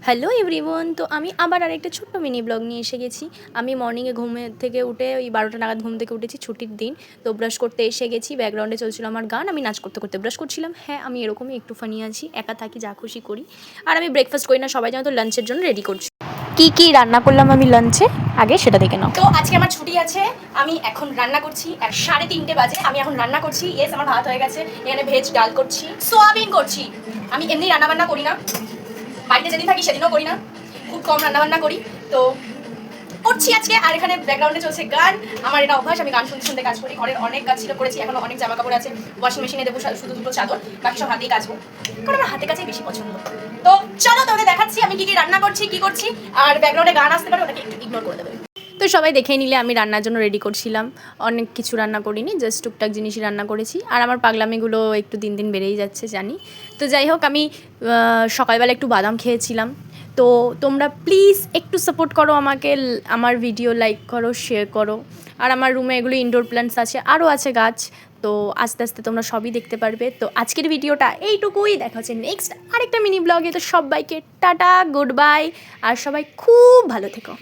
Hello everyone, তো আমি আবার আরেকটা ছোট্ট মিনি ব্লগ নিয়ে এসে গেছি। আমি মর্নিংয়ে থেকে উঠে ওই 12টা নাগাদ ঘুম থেকে উঠেছি, ছুটির দিন। তো ব্রাশ করতে এসে গেছি, ব্যাকগ্রাউন্ডে চলছিল আমার গান, আমি নাচ করতে করতে ব্রাশ করছিলাম। হ্যাঁ, আমি এরকমই একটু ফানি আছি, একা থাকি, যা খুশি করি। আর আমি ব্রেকফাস্ট করি না, সবাই জানো, তো লাঞ্চের জন্য রেডি করছি। কি কি রান্না করলাম আমি লাঞ্চে, আগে সেটা দেখে নাও। তো আজকে আমার ছুটি আছে, আমি এখন রান্না করছি। 3:30 বাজে, আমি এখন রান্না করছি। ইয়েস, আমার ভাত হয়ে গেছে, এখানে ভেজ ডাল করছি, সোয়াবিন করছি। আমি এমনি রান্নাবান্না করি না, বাড়িতে যেদিন থাকি সেদিনও করি না, খুব কম রান্নাবান্না করি। তো করছি আজকে। আর এখানে ব্যাকগ্রাউন্ডে চলছে গান। আমার এটা অভ্যাস, আমি গান শুনতে শুনতে কাজ করি। ঘরের অনেক কাজ ছিল, করেছি। এখনো অনেক জামা কাপড় আছে, ওয়াশিং মেশিনে দেবো, শুধু দুটো চাদর, বাকি সব হাতেই কাচবো, কারণ আমার হাতে কাছেই বেশি পছন্দ। তো চলো তোকে দেখাচ্ছি আমি কি কি রান্না করছি, কি করছি। আর ব্যাকগ্রাউন্ডে গান আসতে পারে, ওটাকে একটু ইগনোর করে দেবে। তো সবাই দেখে নিলে আমি রান্নার জন্য রেডি করছিলাম। অনেক কিছু রান্না করিনি, জাস্ট টুকটাক জিনিসই রান্না করেছি। আর আমার পাগলামিগুলো একটু দিন দিন বেড়েই যাচ্ছে জানি। তো যাই হোক, আমি সকালবেলা একটু বাদাম খেয়েছিলাম। তো তোমরা প্লিজ একটু সাপোর্ট করো আমাকে, আমার ভিডিও লাইক করো, শেয়ার করো। আর আমার রুমে এগুলো ইনডোর প্ল্যান্টস আছে, আরও আছে গাছ। তো আস্তে আস্তে তোমরা সবই দেখতে পারবে। তো আজকের ভিডিওটা এইটুকুই, দেখা হচ্ছে নেক্সট আরেকটা মিনি ব্লগে। তো সবাইকে টাটা, গুড বাই, আর সবাই খুব ভালো থেকো।